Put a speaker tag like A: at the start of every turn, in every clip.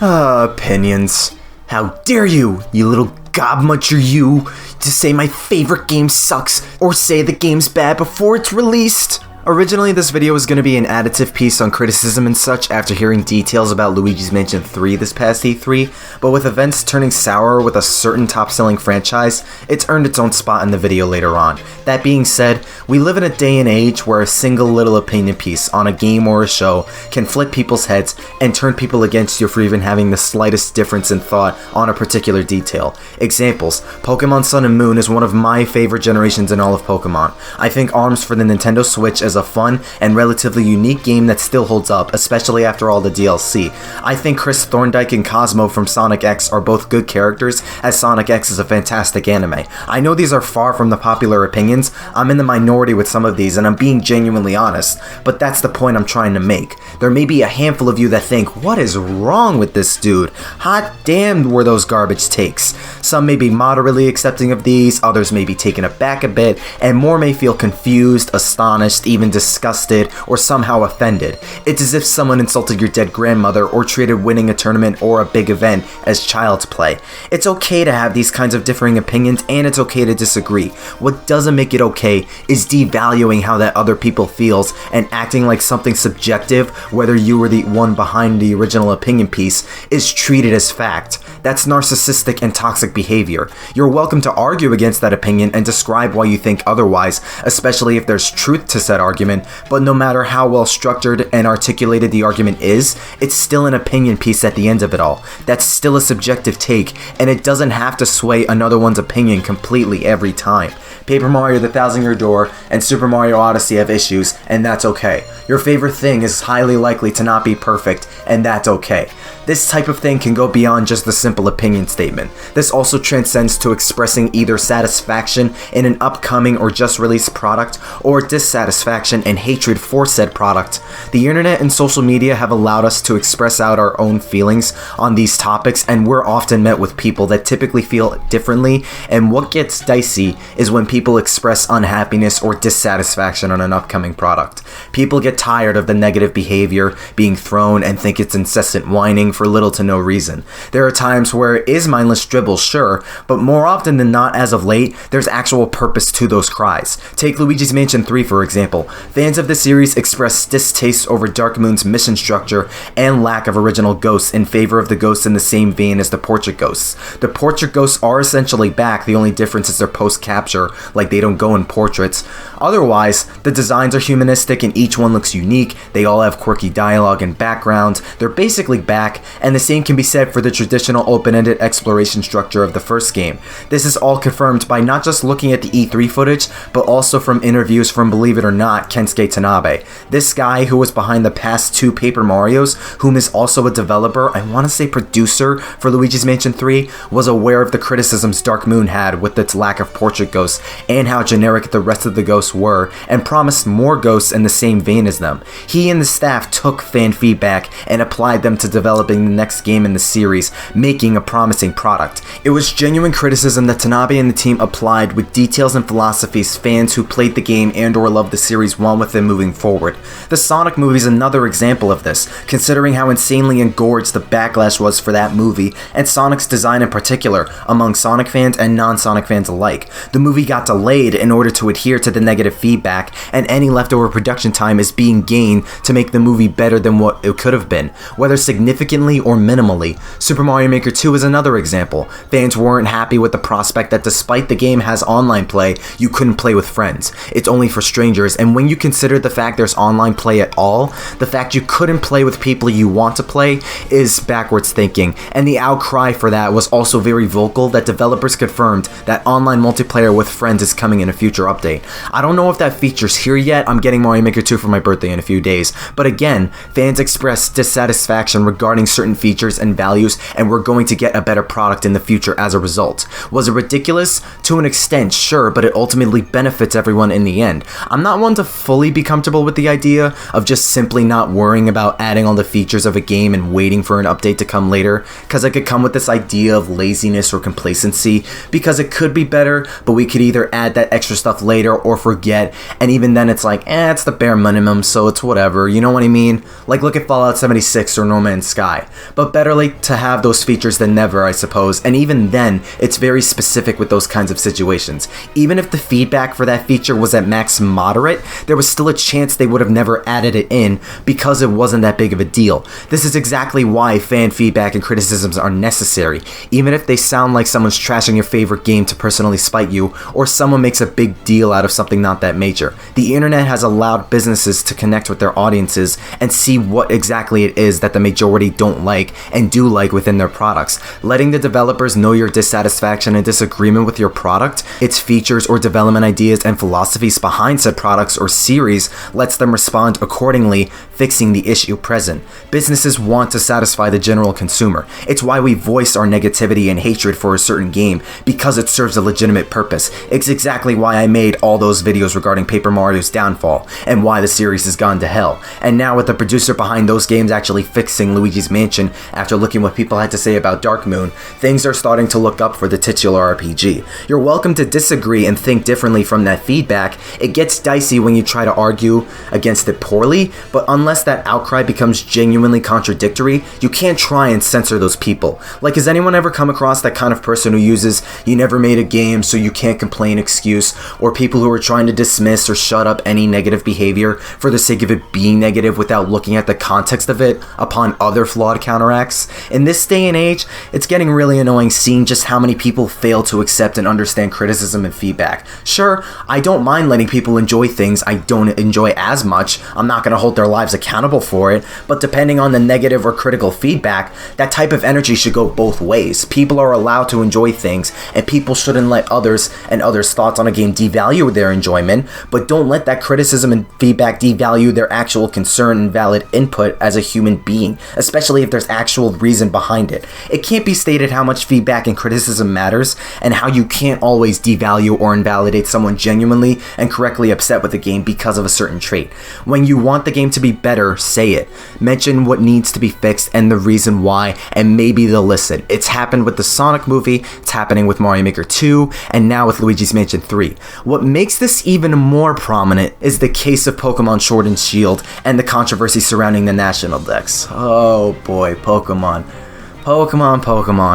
A: Opinions. How dare you, you little gobmuncher you, to say my favorite game sucks or say the game's bad before it's released. Originally, this video was going to be an additive piece on criticism and such after hearing details about Luigi's Mansion 3 this past E3, but with events turning sour with a certain top-selling franchise, it's earned its own spot in the video later on. That being said, we live in a day and age where a single little opinion piece on a game or a show can flip people's heads and turn people against you for even having the slightest difference in thought on a particular detail. Examples: Pokémon Sun and Moon is one of my favorite generations in all of Pokémon. I think ARMS for the Nintendo Switch as a fun and relatively unique game that still holds up, especially after all the DLC. I think Chris Thorndike and Cosmo from Sonic X are both good characters, as Sonic X is a fantastic anime. I know these are far from the popular opinions, I'm in the minority with some of these and I'm being genuinely honest, but that's the point I'm trying to make. There may be a handful of you that think, what is wrong with this dude? Hot damn were those garbage takes. Some may be moderately accepting of these, others may be taken aback a bit, and more may feel confused, astonished, even disgusted, or somehow offended. It's as if someone insulted your dead grandmother or treated winning a tournament or a big event as child's play. It's okay to have these kinds of differing opinions, and it's okay to disagree. What doesn't make it okay is devaluing how that other people feels and acting like something subjective, whether you were the one behind the original opinion piece, is treated as fact. That's narcissistic and toxic behavior. You're welcome to argue against that opinion and describe why you think otherwise, especially if there's truth to said argument, but no matter how well structured and articulated the argument is, it's still an opinion piece at the end of it all. That's still a subjective take, and it doesn't have to sway another one's opinion completely every time. Paper Mario: The Thousand Year Door and Super Mario Odyssey have issues, and that's okay. Your favorite thing is highly likely to not be perfect, and that's okay. This type of thing can go beyond just the simple opinion statement. This also transcends to expressing either satisfaction in an upcoming or just released product, or dissatisfaction and hatred for said product. The internet and social media have allowed us to express out our own feelings on these topics, and we're often met with people that typically feel differently, and what gets dicey is when people express unhappiness or dissatisfaction on an upcoming product. People get tired of the negative behavior being thrown and think it's incessant whining for little to no reason. There are times where it is mindless dribble, sure, but more often than not as of late, there's actual purpose to those cries. Take Luigi's Mansion 3 for example. Fans of the series express distaste over Dark Moon's mission structure and lack of original ghosts in favor of the ghosts in the same vein as the portrait ghosts. The portrait ghosts are essentially back, the only difference is they're post-capture, like they don't go in portraits. Otherwise, the designs are humanistic and each one looks unique, they all have quirky dialogue and backgrounds, they're basically back, and the same can be said for the traditional open-ended exploration structure of the first game. This is all confirmed by not just looking at the E3 footage, but also from interviews from, believe it or not, Kensuke Tanabe. This guy who was behind the past two Paper Marios, whom is also a developer, I want to say producer, for Luigi's Mansion 3, was aware of the criticisms Dark Moon had with its lack of portrait ghosts and how generic the rest of the ghosts were, and promised more ghosts in the same vein as them. He and the staff took fan feedback and applied them to developing the next game in the series, making a promising product. It was genuine criticism that Tanabe and the team applied with details and philosophies fans who played the game and or loved the series want with them moving forward. The Sonic movie is another example of this, considering how insanely engorged the backlash was for that movie, and Sonic's design in particular, among Sonic fans and non-Sonic fans alike. The movie got delayed in order to adhere to the negative feedback, and any leftover production time is being gained to make the movie better than what it could have been, whether significantly or minimally. Super Mario Maker 2 is another example. Fans weren't happy with the prospect that despite the game has online play, you couldn't play with friends. It's only for strangers, and when you consider the fact there's online play at all, the fact you couldn't play with people you want to play is backwards thinking, and the outcry for that was also very vocal that developers confirmed that online multiplayer with friends is coming in a future update. I don't know if that feature's here yet, I'm getting Mario Maker 2 for my birthday in a few days, but again, fans expressed dissatisfaction regarding certain features and values, and we're going to get a better product in the future as a result. Was it ridiculous? To an extent, sure, but it ultimately benefits everyone in the end. I'm not one to fully be comfortable with the idea of just simply not worrying about adding all the features of a game and waiting for an update to come later, because I could come with this idea of laziness or complacency, because it could be better, but we could either either add that extra stuff later or forget, and even then it's like, it's the bare minimum, so it's whatever, you know what I mean? Like, look at Fallout 76 or No Man's Sky. But better late to have those features than never, I suppose, and even then, it's very specific with those kinds of situations. Even if the feedback for that feature was at max moderate, there was still a chance they would have never added it in because it wasn't that big of a deal. This is exactly why fan feedback and criticisms are necessary, even if they sound like someone's trashing your favorite game to personally spite you, or someone makes a big deal out of something not that major. The internet has allowed businesses to connect with their audiences and see what exactly it is that the majority don't like and do like within their products. Letting the developers know your dissatisfaction and disagreement with your product, its features or development ideas and philosophies behind said products or series lets them respond accordingly, fixing the issue present. Businesses want to satisfy the general consumer. It's why we voice our negativity and hatred for a certain game, because it serves a legitimate purpose. It's exactly why I made all those videos regarding Paper Mario's downfall, and why the series has gone to hell. And now with the producer behind those games actually fixing Luigi's Mansion after looking what people had to say about Dark Moon, things are starting to look up for the titular RPG. You're welcome to disagree and think differently from that feedback. It gets dicey when you try to argue against it poorly, but unless that outcry becomes genuinely contradictory, you can't try and censor those people. Like, has anyone ever come across that kind of person who uses "you never made a game so you can't complain" excuse, or people who are trying to dismiss or shut up any negative behavior for the sake of it being negative without looking at the context of it upon other flawed counteracts? In this day and age, it's getting really annoying seeing just how many people fail to accept and understand criticism and feedback. Sure, I don't mind letting people enjoy things I don't enjoy as much. I'm not going to hold their lives accountable for it, but depending on the negative or critical feedback, that type of energy should go both ways. People are allowed to enjoy things, and people shouldn't let others and others' thoughts on a game devalue their enjoyment, but don't let that criticism and feedback devalue their actual concern and valid input as a human being, especially if there's actual reason behind it. It can't be stated how much feedback and criticism matters, and how you can't always devalue or invalidate someone genuinely and correctly upset with the game because of a certain trait. When you want the game to be better, say it. Mention what needs to be fixed and the reason why, and maybe they'll listen. It's happened with the Sonic movie, it's happening with Mario Maker 2, and now with Luigi's Mansion 3. What makes this even more prominent is the case of Pokémon Sword and Shield and the controversy surrounding the national decks. Oh boy, Pokémon,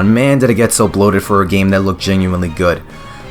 A: man, did it get so bloated for a game that looked genuinely good.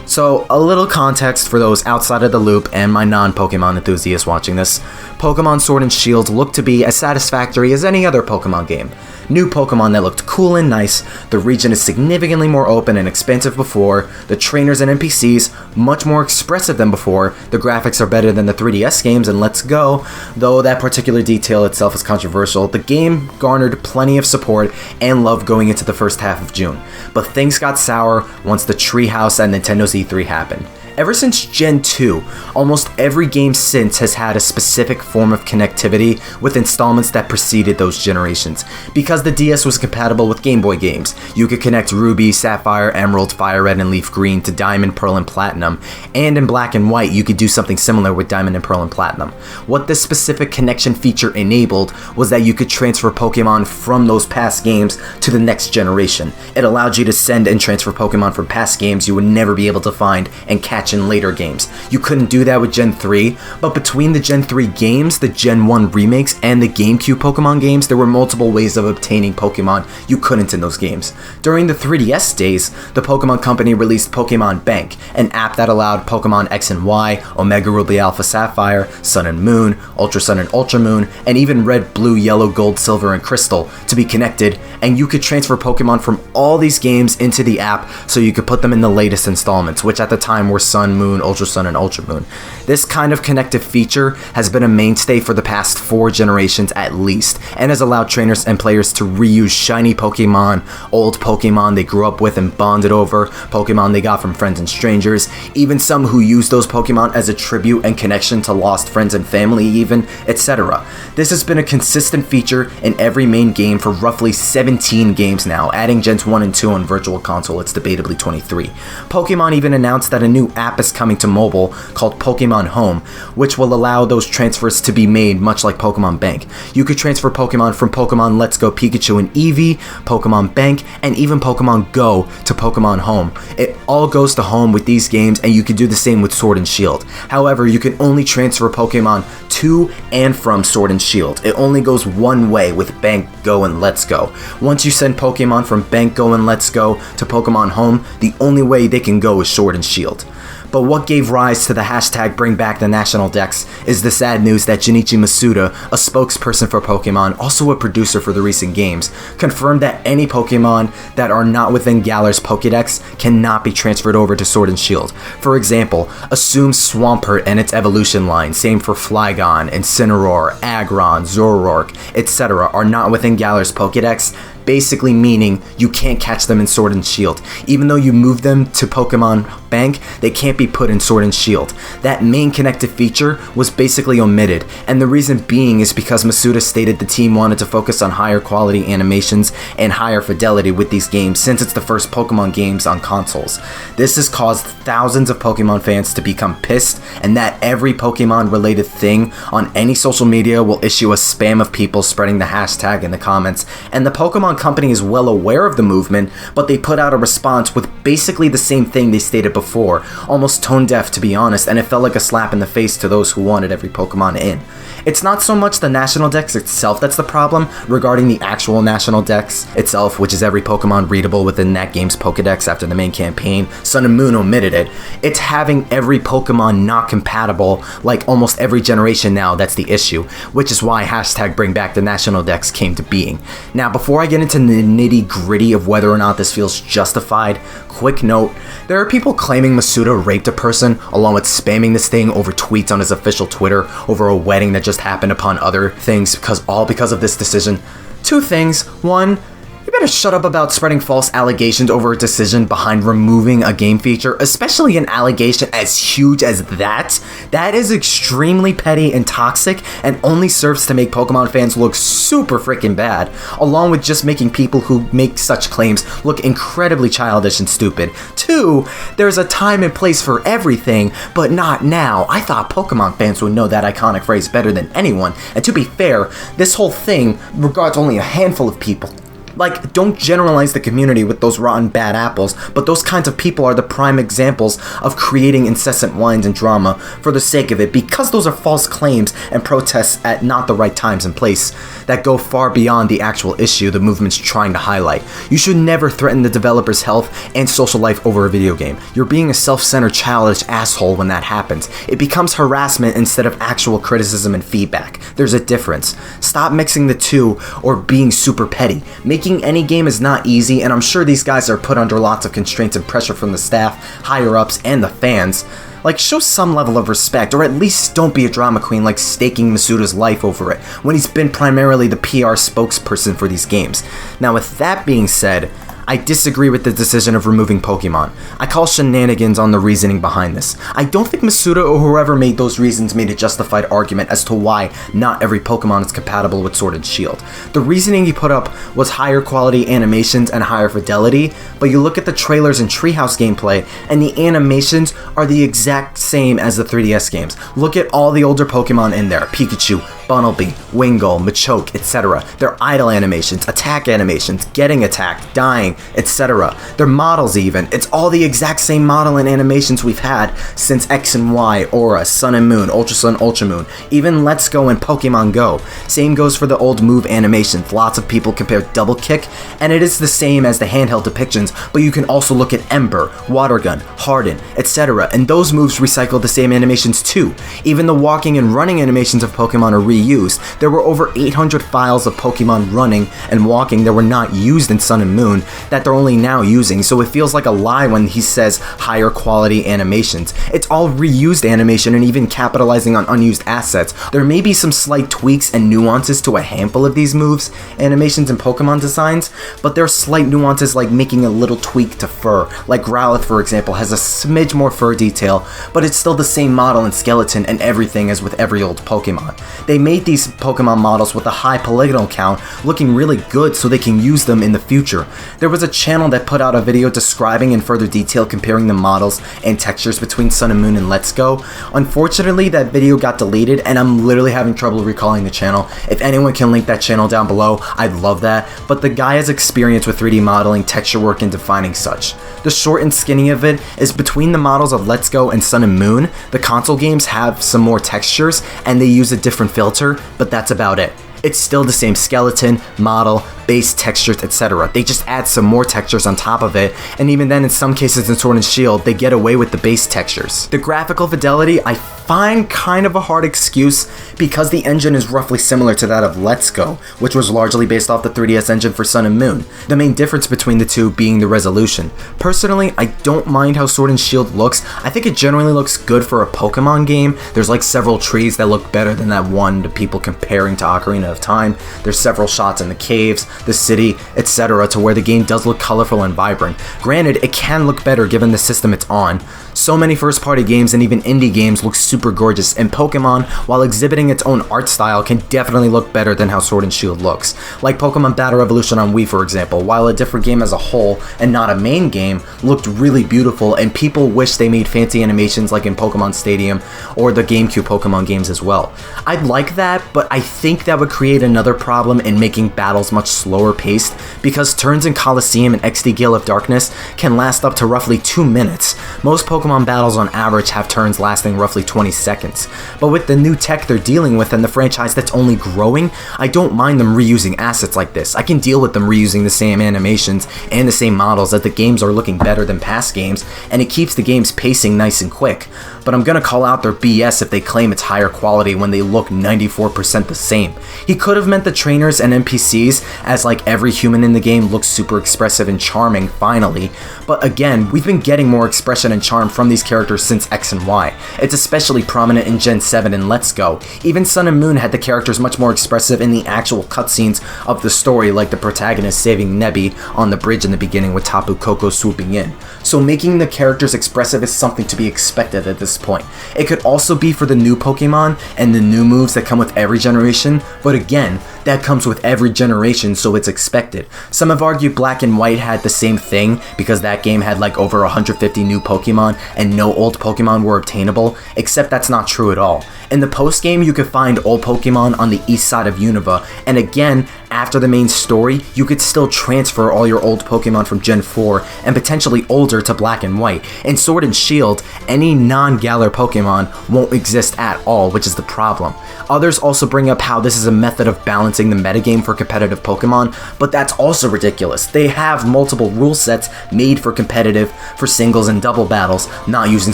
A: So, a little context for those outside of the loop and my non-Pokemon enthusiasts watching this. Pokemon Sword and Shield looked to be as satisfactory as any other Pokemon game. New Pokemon that looked cool and nice, the region is significantly more open and expansive before, the trainers and NPCs much more expressive than before, the graphics are better than the 3DS games, and let's go, though that particular detail itself is controversial, the game garnered plenty of support and love going into the first half of June. But things got sour once the Treehouse and Nintendo's E3 happened. Ever since Gen 2, almost every game since has had a specific form of connectivity with installments that preceded those generations. Because the DS was compatible with Game Boy games, you could connect Ruby, Sapphire, Emerald, Fire Red, and Leaf Green to Diamond, Pearl, and Platinum, and in Black and White you could do something similar with Diamond and Pearl and Platinum. What this specific connection feature enabled was that you could transfer Pokemon from those past games to the next generation. It allowed you to send and transfer Pokemon from past games you would never be able to find and catch in later games. You couldn't do that with Gen 3, but between the Gen 3 games, the Gen 1 remakes, and the GameCube Pokemon games, there were multiple ways of obtaining Pokemon you couldn't in those games. During the 3DS days, the Pokemon Company released Pokemon Bank, an app that allowed Pokemon X and Y, Omega Ruby Alpha Sapphire, Sun and Moon, Ultra Sun and Ultra Moon, and even Red, Blue, Yellow, Gold, Silver, and Crystal to be connected, and you could transfer Pokemon from all these games into the app so you could put them in the latest installments, which at the time were Sun, Moon, Ultra Sun, and Ultra Moon. This kind of connective feature has been a mainstay for the past 4 generations at least, and has allowed trainers and players to reuse shiny Pokemon, old Pokemon they grew up with and bonded over, Pokemon they got from friends and strangers, even some who use those Pokemon as a tribute and connection to lost friends and family even, etc. This has been a consistent feature in every main game for roughly 7 17 games now, adding Gens 1 and 2 on Virtual Console. It's debatably 23. Pokemon even announced that a new app is coming to mobile called Pokemon Home, which will allow those transfers to be made much like Pokemon Bank. You could transfer Pokemon from Pokemon Let's Go Pikachu and Eevee, Pokemon Bank, and even Pokemon Go to Pokemon Home. It all goes to home with these games, and you can do the same with Sword and Shield. However, you can only transfer Pokemon to and from Sword and Shield. It only goes one way with Bank, Go, and Let's Go. Once you send Pokemon from Bank, Go, and Let's Go to Pokemon Home, the only way they can go is Sword and Shield. But what gave rise to the hashtag Bring Back the National Dex is the sad news that Junichi Masuda, a spokesperson for Pokemon, also a producer for the recent games, confirmed that any Pokemon that are not within Galar's Pokédex cannot be transferred over to Sword and Shield. For example, assume Swampert and its evolution line, same for Flygon, Incineroar, Aggron, Zoroark, etc. are not within Galar's Pokédex, basically meaning you can't catch them in Sword and Shield. Even though you move them to Pokemon Bank, they can't be put in Sword and Shield. That main connective feature was basically omitted, and the reason being is because Masuda stated the team wanted to focus on higher quality animations and higher fidelity with these games since it's the first Pokemon games on consoles. This has caused thousands of Pokemon fans to become pissed, and that every Pokemon related thing on any social media will issue a spam of people spreading the hashtag in the comments, and the Pokemon company is well aware of the movement, but they put out a response with basically the same thing they stated before, almost tone deaf to be honest, and it felt like a slap in the face to those who wanted every Pokemon in. It's not so much the National Dex itself that's the problem regarding the actual National Dex itself, which is every Pokemon readable within that game's Pokedex after the main campaign. Sun and Moon omitted it. It's having every Pokemon not compatible like almost every generation now that's the issue, which is why hashtag Bring Back the National Dex came to being. Now, before I get into the nitty gritty of whether or not this feels justified, quick note, there are people claiming Masuda raped a person along with spamming this thing over tweets on his official Twitter over a wedding that just happened upon other things because of this decision. Two things. One, you better shut up about spreading false allegations over a decision behind removing a game feature, especially an allegation as huge as that. That is extremely petty and toxic and only serves to make Pokemon fans look super freaking bad, along with just making people who make such claims look incredibly childish and stupid. Two, there's a time and place for everything, but not now. I thought Pokemon fans would know that iconic phrase better than anyone, and to be fair, this whole thing regards only a handful of people. Like, don't generalize the community with those rotten bad apples, but those kinds of people are the prime examples of creating incessant whines and drama for the sake of it, because those are false claims and protests at not the right times and place that go far beyond the actual issue the movement's trying to highlight. You should never threaten the developer's health and social life over a video game. You're being a self-centered, childish asshole when that happens. It becomes harassment instead of actual criticism and feedback. There's a difference. Stop mixing the two or being super petty. Making any game is not easy, and I'm sure these guys are put under lots of constraints and pressure from the staff, higher-ups, and the fans. Like, show some level of respect, or at least don't be a drama queen like staking Masuda's life over it, when he's been primarily the PR spokesperson for these games. Now, with that being said, I disagree with the decision of removing Pokemon. I call shenanigans on the reasoning behind this. I don't think Masuda or whoever made those reasons made a justified argument as to why not every Pokemon is compatible with Sword and Shield. The reasoning he put up was higher quality animations and higher fidelity, but you look at the trailers and Treehouse gameplay, and the animations are the exact same as the 3DS games. Look at all the older Pokemon in there: Pikachu, Bunnelby, Wingull, Machoke, etc. Their idle animations, attack animations, getting attacked, dying, etc. Their models even. It's all the exact same model and animations we've had since X and Y, Aura, Sun and Moon, Ultra Sun, Ultra Moon, even Let's Go and Pokemon Go. Same goes for the old move animations. Lots of people compare Double Kick, and it is the same as the handheld depictions, but you can also look at Ember, Water Gun, Harden, etc. and those moves recycle the same animations too. Even the walking and running animations of Pokemon are reused. There were over 800 files of Pokemon running and walking that were not used in Sun and Moon that they're only now using, so it feels like a lie when he says higher quality animations. It's all reused animation and even capitalizing on unused assets. There may be some slight tweaks and nuances to a handful of these moves, animations, and Pokemon designs, but there are slight nuances like making a little tweak to fur. Like Growlithe, for example, has a smidge more fur detail, but it's still the same model and skeleton and everything as with every old Pokemon. They made these Pokemon models with a high polygonal count looking really good so they can use them in the future. There was a channel that put out a video describing in further detail comparing the models and textures between Sun and Moon and Let's Go. Unfortunately, that video got deleted and I'm literally having trouble recalling the channel. If anyone can link that channel down below, I'd love that, but the guy has experience with 3D modeling, texture work, and defining such. The short and skinny of it is between the models of Let's Go and Sun and Moon, the console games have some more textures and they use a different filter, but that's about it. It's still the same skeleton, model, base textures, etc. They just add some more textures on top of it, and even then in some cases in Sword and Shield, they get away with the base textures. The graphical fidelity I find kind of a hard excuse because the engine is roughly similar to that of Let's Go, which was largely based off the 3DS engine for Sun and Moon, the main difference between the two being the resolution. Personally, I don't mind how Sword and Shield looks. I think it generally looks good for a Pokemon game. There's like several trees that look better than that one to people comparing to Ocarina of Time. There's several shots in the caves, the city, etc. to where the game does look colorful and vibrant. Granted, it can look better given the system it's on. So many first-party games and even indie games look super gorgeous, and Pokemon, while exhibiting its own art style, can definitely look better than how Sword and Shield looks. Like Pokemon Battle Revolution on Wii, for example, while a different game as a whole and not a main game, looked really beautiful, and people wish they made fancy animations like in Pokemon Stadium or the GameCube Pokemon games as well. I'd like that, but I think that would create another problem in making battles much slower paced, because turns in Coliseum and XD Gale of Darkness can last up to roughly 2 minutes. Most Pokemon battles on average have turns lasting roughly 20 seconds. But with the new tech they're dealing with and the franchise that's only growing, I don't mind them reusing assets like this. I can deal with them reusing the same animations and the same models as the games are looking better than past games, and it keeps the games pacing nice and quick. But I'm gonna call out their BS if they claim it's higher quality when they look 94% the same. He could have meant the trainers and NPCs, as like every human in the game looks super expressive and charming finally, but again, we've been getting more expression and charm from these characters since X and Y. It's especially prominent in Gen 7 and Let's Go. Even Sun and Moon had the characters much more expressive in the actual cutscenes of the story, like the protagonist saving Nebby on the bridge in the beginning with Tapu Koko swooping in. So making the characters expressive is something to be expected at this point. It could also be for the new Pokemon and the new moves that come with every generation, but again, that comes with every generation, so it's expected. Some have argued Black and White had the same thing because that game had like over 150 new Pokemon and no old Pokemon were obtainable, except that's not true at all. In the post-game, you could find old Pokemon on the east side of Unova, and again, after the main story, you could still transfer all your old Pokemon from Gen 4 and potentially older to Black and White. In Sword and Shield, any non-Galar Pokemon won't exist at all, which is the problem. Others also bring up how this is a method of balancing the metagame for competitive Pokemon, but that's also ridiculous. They have multiple rule sets made for competitive, for singles and double battles, not using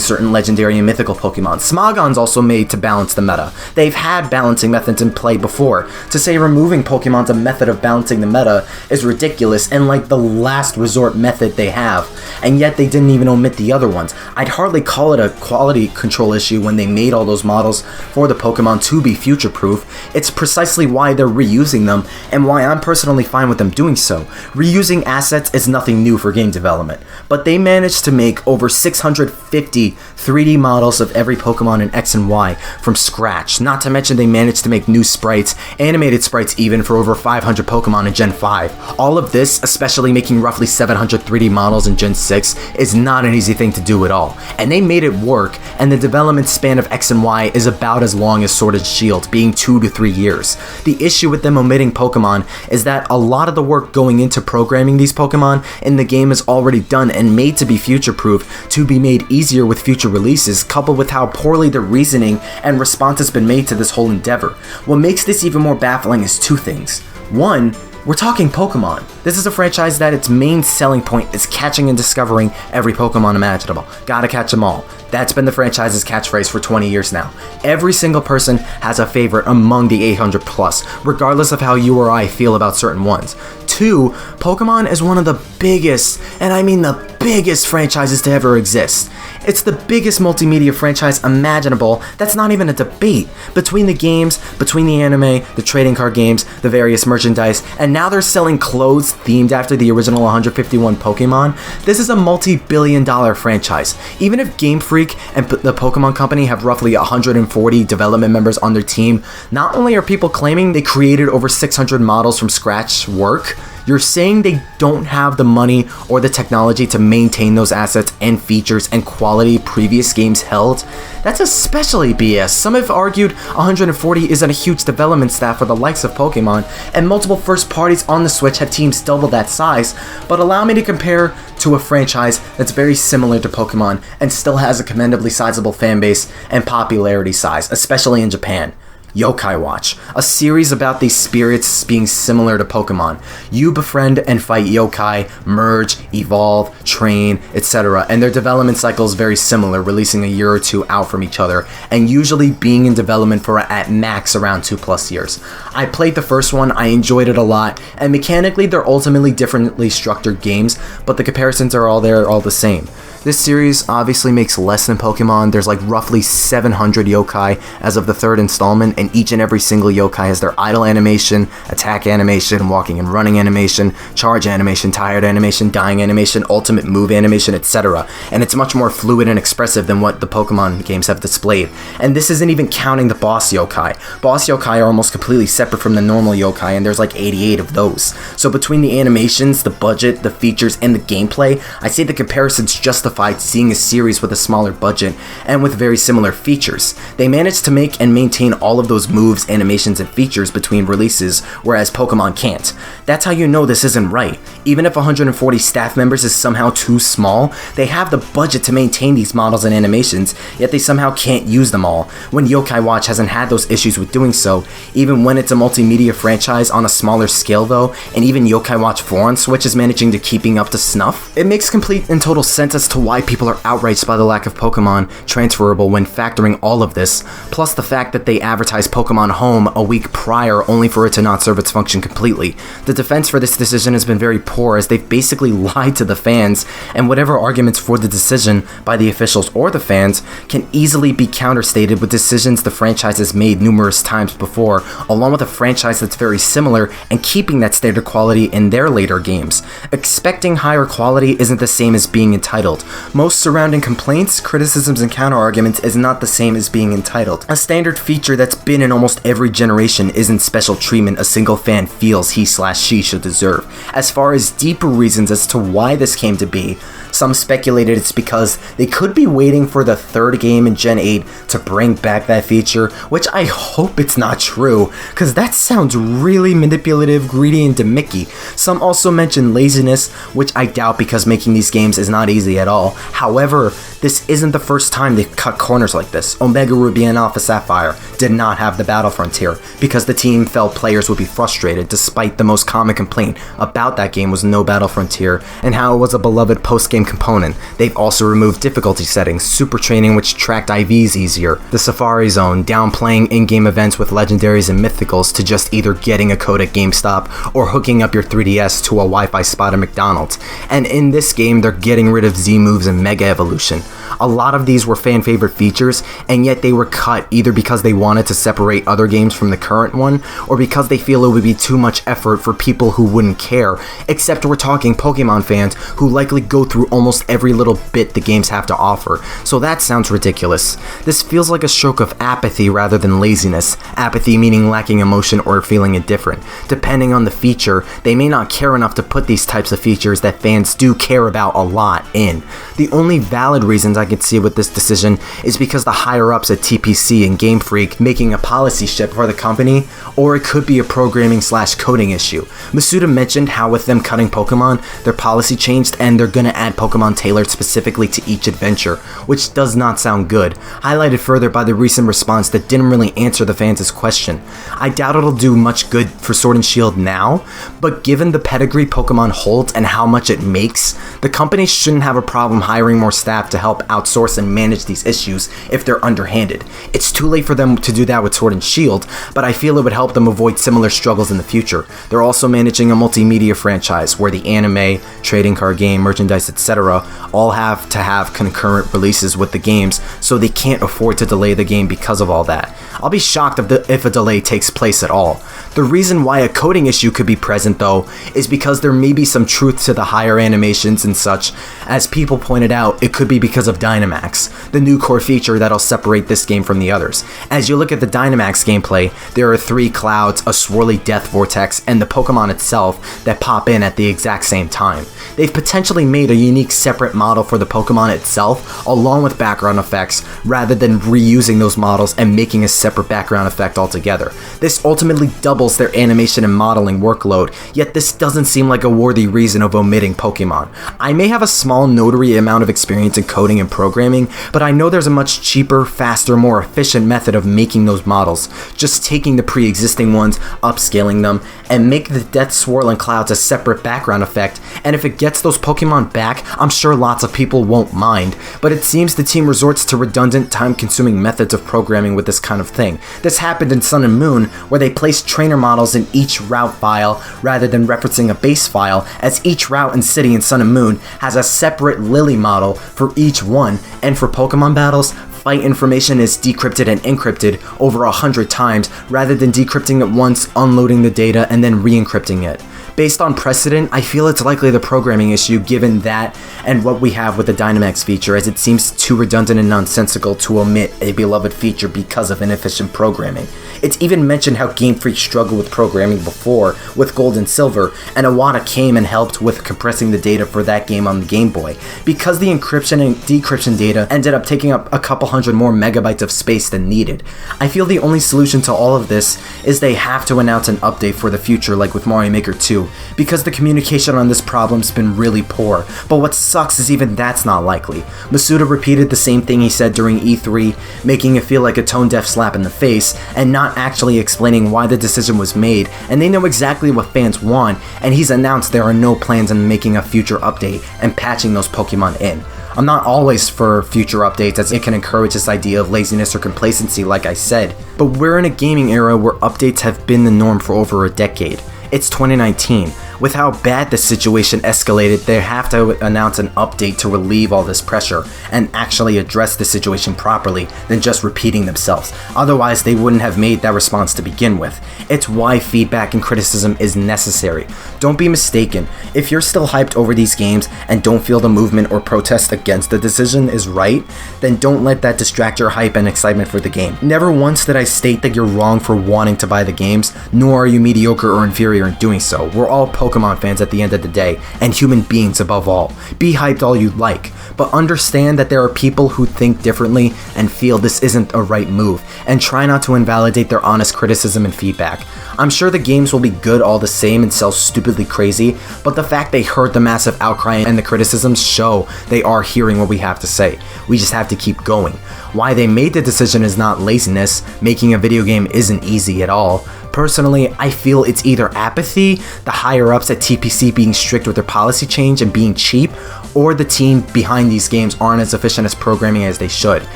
A: certain legendary and mythical Pokemon. Smogon's also made to balance the meta. They've had balancing methods in play before. To say removing Pokemon's a method of balancing the meta is ridiculous and like the last resort method they have, and yet they didn't even omit the other ones. I'd hardly call it a quality control issue when they made all those models for the Pokemon to be future-proof. It's precisely why they're reusing them and why I'm personally fine with them doing so. Reusing assets is nothing new for game development, but they managed to make over 650 3D models of every Pokemon in X and Y from scratch, not to mention they managed to make new sprites, animated sprites even, for over 500 Pokemon in Gen 5. All of this, especially making roughly 700 3D models in Gen 6, is not an easy thing to do at all, and they made it work, and the development span of X and Y is about as long as Sword and Shield, being 2 to 3 years. The issue with them omitting Pokemon is that a lot of the work going into programming these Pokemon in the game is already done and made to be future-proof, to be made easier with future releases, coupled with how poorly the reasoning and response has been made to this whole endeavor. What makes this even more baffling is two things. One, we're talking Pokemon. This is a franchise that its main selling point is catching and discovering every Pokemon imaginable. Gotta catch them all. That's been the franchise's catchphrase for 20 years now. Every single person has a favorite among the 800 plus, regardless of how you or I feel about certain ones. Two, Pokemon is one of the biggest, and I mean the biggest franchises to ever exist. It's the biggest multimedia franchise imaginable. That's not even a debate. Between the games, between the anime, the trading card games, the various merchandise, and now they're selling clothes themed after the original 151 Pokemon, this is a multi-billion-dollar franchise. Even if Game Freak Freak and the Pokemon Company have roughly 140 development members on their team, not only are people claiming they created over 600 models from scratch work, you're saying they don't have the money or the technology to maintain those assets and features and quality previous games held? That's especially BS. Some have argued 140 isn't a huge development staff for the likes of Pokemon, and multiple first parties on the Switch have teams double that size, but allow me to compare to a franchise that's very similar to Pokemon and still has a commendably sizable fanbase and popularity size, especially in Japan. Yokai Watch, a series about these spirits being similar to Pokemon. You befriend and fight yokai, merge, evolve, train, etc., and their development cycle is very similar, releasing a year or two out from each other, and usually being in development for at max around 2+ years. I played the first one, I enjoyed it a lot, and mechanically they're ultimately differently structured games, but the comparisons are all there, all the same. This series obviously makes less than Pokemon. There's like roughly 700 yokai as of the 3rd installment, and each and every single yokai has their idle animation, attack animation, walking and running animation, charge animation, tired animation, dying animation, ultimate move animation, etc. And it's much more fluid and expressive than what the Pokemon games have displayed. And this isn't even counting the boss yokai. Boss yokai are almost completely separate from the normal yokai, and there's like 88 of those. So between the animations, the budget, the features, and the gameplay, I say the comparisons justify seeing a series with a smaller budget and with very similar features. They managed to make and maintain all of those moves, animations, and features between releases, whereas Pokemon can't. That's how you know this isn't right. Even if 140 staff members is somehow too small, they have the budget to maintain these models and animations, yet they somehow can't use them all, when Yokai Watch hasn't had those issues with doing so, even when it's a multimedia franchise on a smaller scale though, and even Yokai Watch 4 on Switch is managing to keeping up to snuff. It makes complete and total sense as to why people are outraged by the lack of Pokemon transferable when factoring all of this, plus the fact that they advertised Pokemon Home a week prior only for it to not serve its function completely. The defense for this decision has been very poor, as they've basically lied to the fans, and whatever arguments for the decision by the officials or the fans can easily be counterstated with decisions the franchise has made numerous times before, along with a franchise that's very similar and keeping that standard quality in their later games. Expecting higher quality isn't the same as being entitled. Most surrounding complaints, criticisms, and counter-arguments is not the same as being entitled. A standard feature that's been in almost every generation isn't special treatment a single fan feels he/she should deserve. As far as deeper reasons as to why this came to be, some speculated it's because they could be waiting for the 3rd game in Gen 8 to bring back that feature, which I hope it's not true, because that sounds really manipulative, greedy, and gimmicky. Some also mention laziness, which I doubt because making these games is not easy at all. However, this isn't the first time they've cut corners like this. Omega Ruby and Alpha Sapphire did not have the Battle Frontier because the team felt players would be frustrated, despite the most common complaint about that game was no Battle Frontier and how it was a beloved post-game component. They've also removed difficulty settings, super training which tracked IVs easier, the Safari Zone, downplaying in-game events with legendaries and mythicals to just either getting a code at GameStop or hooking up your 3DS to a Wi-Fi spot at McDonald's. And in this game, they're getting rid of Z moves and Mega Evolution. A lot of these were fan favorite features, and yet they were cut either because they wanted to separate other games from the current one, or because they feel it would be too much effort for people who wouldn't care, except we're talking Pokemon fans who likely go through almost every little bit the games have to offer, so that sounds ridiculous. This feels like a stroke of apathy rather than laziness, apathy meaning lacking emotion or feeling indifferent. Depending on the feature, they may not care enough to put these types of features that fans do care about a lot in. The only valid reasons I can see with this decision is because the higher ups at TPC and Game Freak making a policy shift for the company, or it could be a programming/coding issue. Masuda mentioned how with them cutting Pokemon, their policy changed and they're gonna add Pokemon tailored specifically to each adventure, which does not sound good, highlighted further by the recent response that didn't really answer the fans' question. I doubt it'll do much good for Sword and Shield now, but given the pedigree Pokemon holds and how much it makes, the company shouldn't have a problem hiring more staff to help outsource and manage these issues if they're underhanded. It's too late for them to do that with Sword and Shield, but I feel it would help them avoid similar struggles in the future. They're also managing a multimedia franchise where the anime, trading card game, merchandise, etc. all have to have concurrent releases with the games, so they can't afford to delay the game because of all that. I'll be shocked if a delay takes place at all. The reason why a coding issue could be present though is because there may be some truth to the higher animations and such. As people pointed out, it could be because of Dynomax, the new core feature that'll separate this game from the others. As you look at the Dynomax gameplay, there are 3 clouds, a swirly death vortex, and the Pokemon itself that pop in at the exact same time. They've potentially made a unique separate model for the Pokemon itself, along with background effects, rather than reusing those models and making a separate background effect altogether. This ultimately doubles their animation and modeling workload, yet this doesn't seem like a worthy reason of omitting Pokemon. I may have a small notary amount of experience in coding and programming, but I know there's a much cheaper, faster, more efficient method of making those models. Just taking the pre-existing ones, upscaling them, and make the death swirl and clouds a separate background effect, and if it gets those Pokemon back, I'm sure lots of people won't mind, but it seems the team resorts to redundant, time-consuming methods of programming with this kind of thing. This happened in Sun and Moon, where they placed trainer models in each route file rather than referencing a base file, as each route and city in Sun and Moon has a separate Lily model for each one, and for Pokemon battles, fight information is decrypted and encrypted over 100 times rather than decrypting it once, unloading the data, and then re-encrypting it. Based on precedent, I feel it's likely the programming issue given that and what we have with the Dynomax feature, as it seems too redundant and nonsensical to omit a beloved feature because of inefficient programming. It's even mentioned how Game Freak struggled with programming before with Gold and Silver, and Iwata came and helped with compressing the data for that game on the Game Boy. Because the encryption and decryption data ended up taking up a couple hundred more megabytes of space than needed. I feel the only solution to all of this is they have to announce an update for the future like with Mario Maker 2, because the communication on this problem's been really poor, but what sucks is even that's not likely. Masuda repeated the same thing he said during E3, making it feel like a tone-deaf slap in the face, and not actually explaining why the decision was made, and they know exactly what fans want, and he's announced there are no plans on making a future update and patching those Pokemon in. I'm not always for future updates, as it can encourage this idea of laziness or complacency like I said, but we're in a gaming era where updates have been the norm for over a decade. It's 2019. With how bad the situation escalated, they have to announce an update to relieve all this pressure and actually address the situation properly than just repeating themselves. Otherwise, they wouldn't have made that response to begin with. It's why feedback and criticism is necessary. Don't be mistaken. If you're still hyped over these games and don't feel the movement or protest against the decision is right, then don't let that distract your hype and excitement for the game. Never once did I state that you're wrong for wanting to buy the games, nor are you mediocre or inferior in doing so. We're all Pokemon fans at the end of the day, and human beings above all. Be hyped all you like, but understand that there are people who think differently and feel this isn't a right move, and try not to invalidate their honest criticism and feedback. I'm sure the games will be good all the same and sell stupidly crazy, but the fact they heard the massive outcry and the criticisms show they are hearing what we have to say. We just have to keep going. Why they made the decision is not laziness. Making a video game isn't easy at all. Personally, I feel it's either apathy, the higher-ups at TPC being strict with their policy change and being cheap, or the team behind these games aren't as efficient as programming as they should.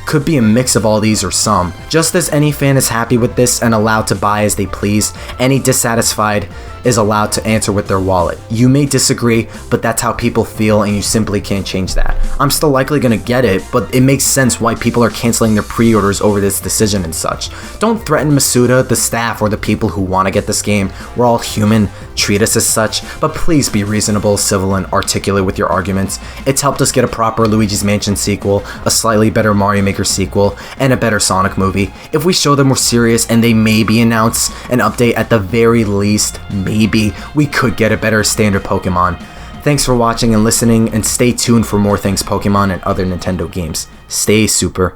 A: Could be a mix of all these or some. Just as any fan is happy with this and allowed to buy as they please, any dissatisfied is allowed to answer with their wallet. You may disagree, but that's how people feel and you simply can't change that. I'm still likely gonna get it, but it makes sense why people are canceling their pre-orders over this decision and such. Don't threaten Masuda, the staff, or the people who want to get this game. We're all human, treat us as such, but please be reasonable, civil, and articulate with your arguments. It's helped us get a proper Luigi's Mansion sequel, a slightly better Mario Maker sequel, and a better Sonic movie. If we show them we're serious and they maybe announce an update at the very least, maybe we could get a better standard Pokemon. Thanks for watching and listening, and stay tuned for more things Pokemon and other Nintendo games. Stay super.